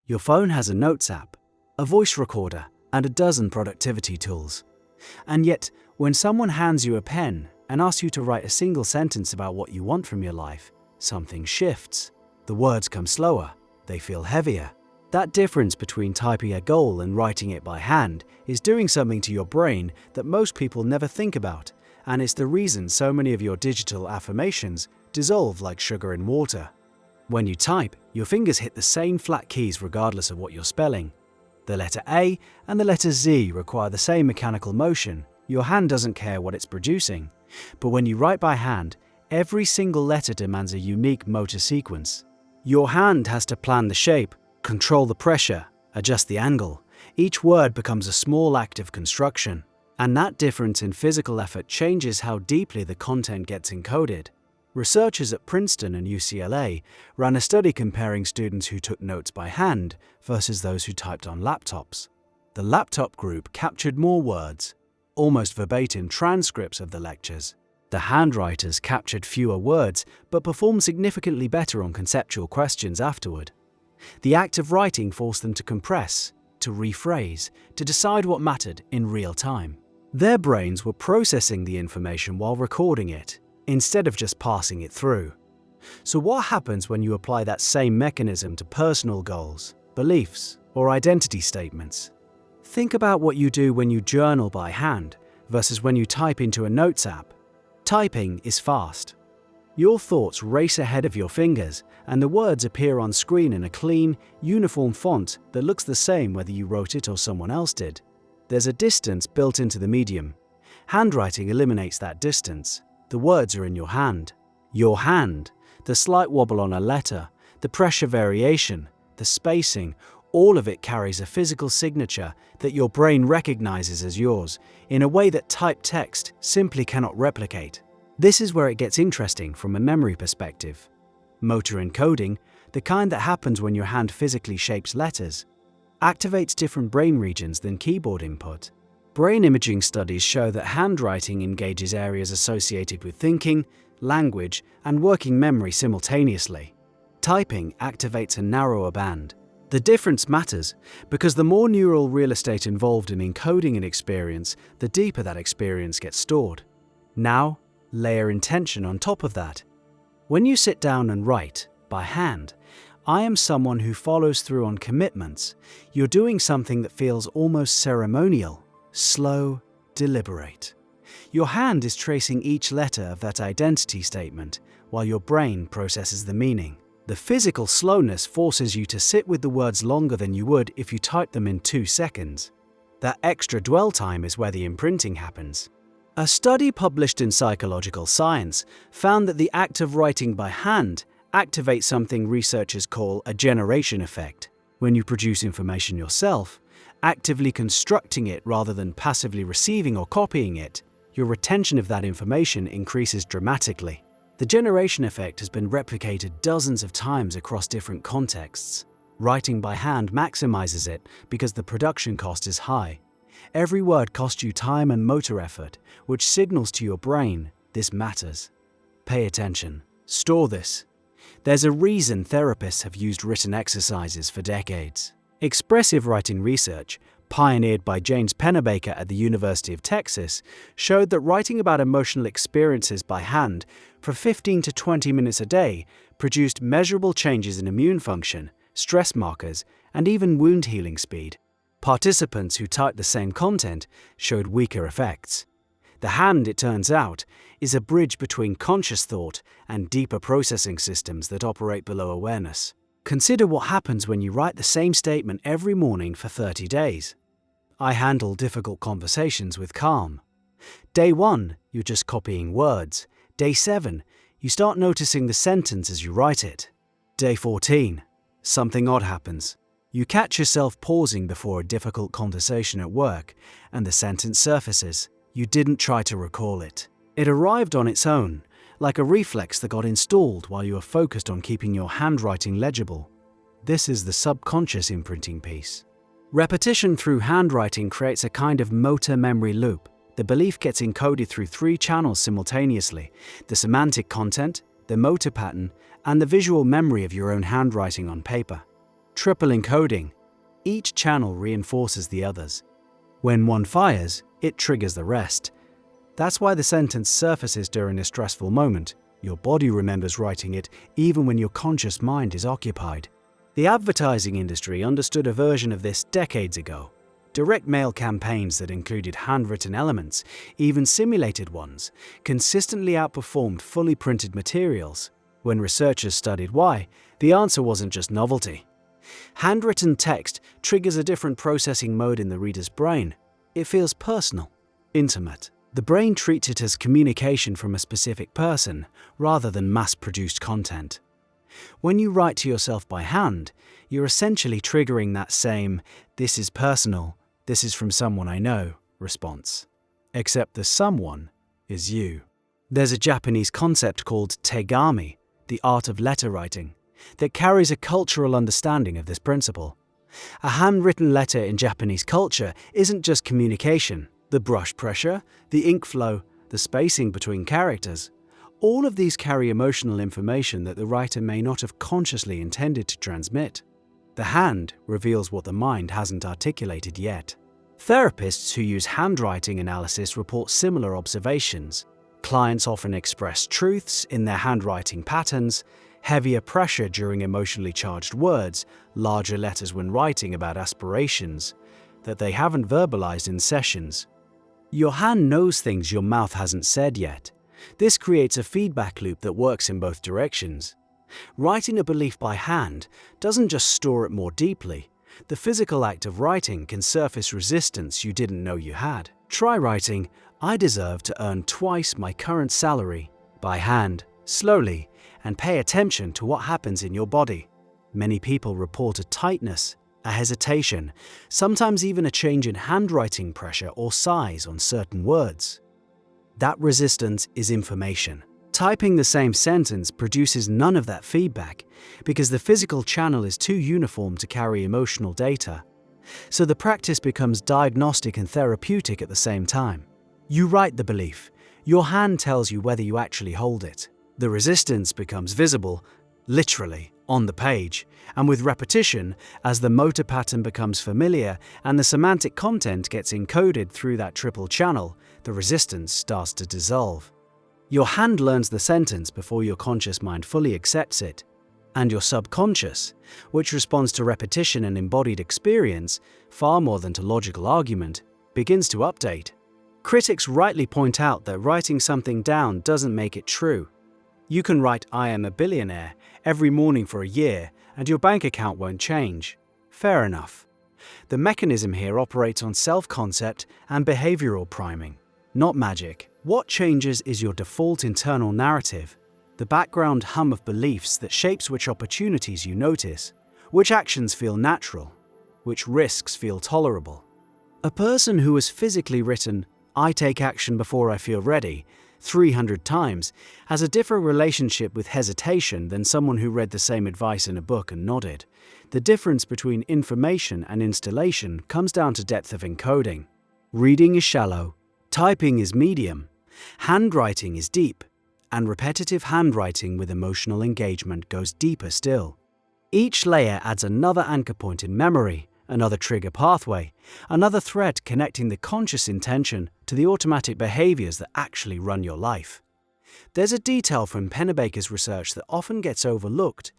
Your phone has a notes app, a voice recorder, and a dozen productivity tools. And yet, when someone hands you a pen and asks you to write a single sentence about what you want from your life, something shifts. The words come slower, they feel heavier. That difference between typing a goal and writing it by hand is doing something to your brain that most people never think about, and it's the reason so many of your digital affirmations dissolve like sugar in water. When you type, your fingers hit the same flat keys regardless of what you're spelling. The letter A and the letter Z require the same mechanical motion. Your hand doesn't care what it's producing. But when you write by hand, every single letter demands a unique motor sequence. Your hand has to plan the shape, control the pressure, adjust the angle. Each word becomes a small act of construction. And that difference in physical effort changes how deeply the content gets encoded. Researchers at Princeton and UCLA ran a study comparing students who took notes by hand versus those who typed on laptops. The laptop group captured more words, almost verbatim transcripts of the lectures. The handwriters captured fewer words but performed significantly better on conceptual questions afterward. The act of writing forced them to compress, to rephrase, to decide what mattered in real time. Their brains were processing the information while recording it, instead of just passing it through. So what happens when you apply that same mechanism to personal goals, beliefs, or identity statements? Think about what you do when you journal by hand versus when you type into a notes app. Typing is fast. Your thoughts race ahead of your fingers, and the words appear on screen in a clean, uniform font that looks the same whether you wrote it or someone else did. There's a distance built into the medium. Handwriting eliminates that distance. The words are in your hand. Your hand, the slight wobble on a letter, the pressure variation, the spacing, all of it carries a physical signature that your brain recognizes as yours in a way that typed text simply cannot replicate. This is where it gets interesting from a memory perspective. Motor encoding, the kind that happens when your hand physically shapes letters, activates different brain regions than keyboard input. Brain imaging studies show that handwriting engages areas associated with thinking, language, and working memory simultaneously. Typing activates a narrower band. The difference matters because the more neural real estate involved in encoding an experience, the deeper that experience gets stored. Now, layer intention on top of that. When you sit down and write, by hand, I am someone who follows through on commitments. You're doing something that feels almost ceremonial. Slow, deliberate. Your hand is tracing each letter of that identity statement, while your brain processes the meaning. The physical slowness forces you to sit with the words longer than you would if you typed them in 2 seconds. That extra dwell time is where the imprinting happens. A study published in Psychological Science found that the act of writing by hand activates something researchers call a generation effect. When you produce information yourself, actively constructing it rather than passively receiving or copying it, your retention of that information increases dramatically. The generation effect has been replicated dozens of times across different contexts. Writing by hand maximizes it because the production cost is high. Every word costs you time and motor effort, which signals to your brain this matters. Pay attention. Store this. There's a reason therapists have used written exercises for decades. Expressive writing research, pioneered by James Pennebaker at the University of Texas, showed that writing about emotional experiences by hand for 15 to 20 minutes a day produced measurable changes in immune function, stress markers, and even wound healing speed. Participants who typed the same content showed weaker effects. The hand, it turns out, is a bridge between conscious thought and deeper processing systems that operate below awareness. Consider what happens when you write the same statement every morning for 30 days. I handle difficult conversations with calm. Day 1, you're just copying words. Day 7, you start noticing the sentence as you write it. Day 14, something odd happens. You catch yourself pausing before a difficult conversation at work, and the sentence surfaces. You didn't try to recall it. It arrived on its own, like a reflex that got installed while you were focused on keeping your handwriting legible. This is the subconscious imprinting piece. Repetition through handwriting creates a kind of motor memory loop. The belief gets encoded through 3 channels simultaneously: the semantic content, the motor pattern, and the visual memory of your own handwriting on paper. Triple encoding. Each channel reinforces the others. When one fires, it triggers the rest. That's why the sentence surfaces during a stressful moment. Your body remembers writing it even when your conscious mind is occupied. The advertising industry understood a version of this decades ago. Direct mail campaigns that included handwritten elements, even simulated ones, consistently outperformed fully printed materials. When researchers studied why, the answer wasn't just novelty. Handwritten text triggers a different processing mode in the reader's brain. It feels personal, intimate. The brain treats it as communication from a specific person rather than mass-produced content. When you write to yourself by hand, you're essentially triggering that same "this is personal, this is from someone I know" response. Except the someone is you. There's a Japanese concept called tegami, the art of letter writing, that carries a cultural understanding of this principle. A handwritten letter in Japanese culture isn't just communication. The brush pressure, the ink flow, the spacing between characters, all of these carry emotional information that the writer may not have consciously intended to transmit. The hand reveals what the mind hasn't articulated yet. Therapists who use handwriting analysis report similar observations. Clients often express truths in their handwriting patterns, heavier pressure during emotionally charged words, larger letters when writing about aspirations that they haven't verbalized in sessions. Your hand knows things your mouth hasn't said yet. This creates a feedback loop that works in both directions. Writing a belief by hand doesn't just store it more deeply. The physical act of writing can surface resistance you didn't know you had. Try writing, "I deserve to earn twice my current salary," by hand, slowly, and pay attention to what happens in your body. Many people report a tightness, a hesitation, sometimes even a change in handwriting pressure or size on certain words. That resistance is information. Typing the same sentence produces none of that feedback because the physical channel is too uniform to carry emotional data. So the practice becomes diagnostic and therapeutic at the same time. You write the belief. Your hand tells you whether you actually hold it. The resistance becomes visible, literally, on the page, and with repetition, as the motor pattern becomes familiar and the semantic content gets encoded through that triple channel, the resistance starts to dissolve. Your hand learns the sentence before your conscious mind fully accepts it, and your subconscious, which responds to repetition and embodied experience far more than to logical argument, begins to update. Critics rightly point out that writing something down doesn't make it true. You can write "I am a billionaire" every morning for a year and your bank account won't change. Fair enough. The mechanism here operates on self-concept and behavioral priming, not magic. What changes is your default internal narrative, the background hum of beliefs that shapes which opportunities you notice, which actions feel natural, which risks feel tolerable. A person who has physically written "I take action before I feel ready" 300 times has a different relationship with hesitation than someone who read the same advice in a book and nodded. The difference between information and installation comes down to depth of encoding. Reading is shallow, typing is medium, handwriting is deep, and repetitive handwriting with emotional engagement goes deeper still. Each layer adds another anchor point in memory, another trigger pathway, another thread connecting the conscious intention to the automatic behaviors that actually run your life. There's a detail from Pennebaker's research that often gets overlooked.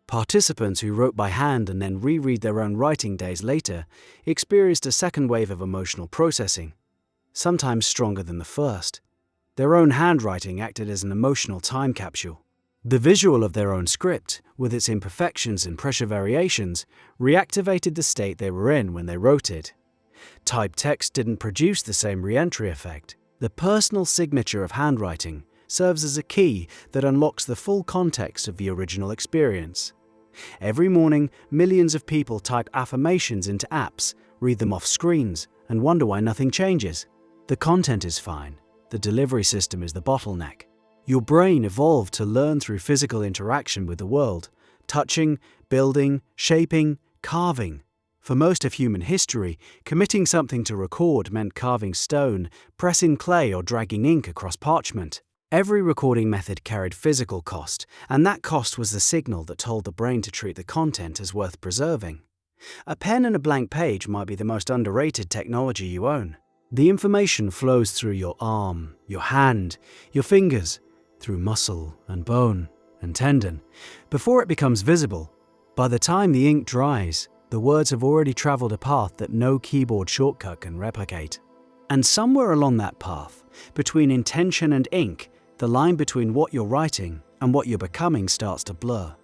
Participants who wrote by hand and then reread their own writing days later experienced a second wave of emotional processing, sometimes stronger than the first. Their own handwriting acted as an emotional time capsule. The visual of their own script, with its imperfections and pressure variations, reactivated the state they were in when they wrote it. Typed text didn't produce the same re-entry effect. The personal signature of handwriting serves as a key that unlocks the full context of the original experience. Every morning, millions of people type affirmations into apps, read them off screens, and wonder why nothing changes. The content is fine. The delivery system is the bottleneck. Your brain evolved to learn through physical interaction with the world, touching, building, shaping, carving. For most of human history, committing something to record meant carving stone, pressing clay, or dragging ink across parchment. Every recording method carried physical cost, and that cost was the signal that told the brain to treat the content as worth preserving. A pen and a blank page might be the most underrated technology you own. The information flows through your arm, your hand, your fingers, through muscle and bone and tendon. Before it becomes visible, by the time the ink dries, the words have already traveled a path that no keyboard shortcut can replicate. And somewhere along that path, between intention and ink, the line between what you're writing and what you're becoming starts to blur.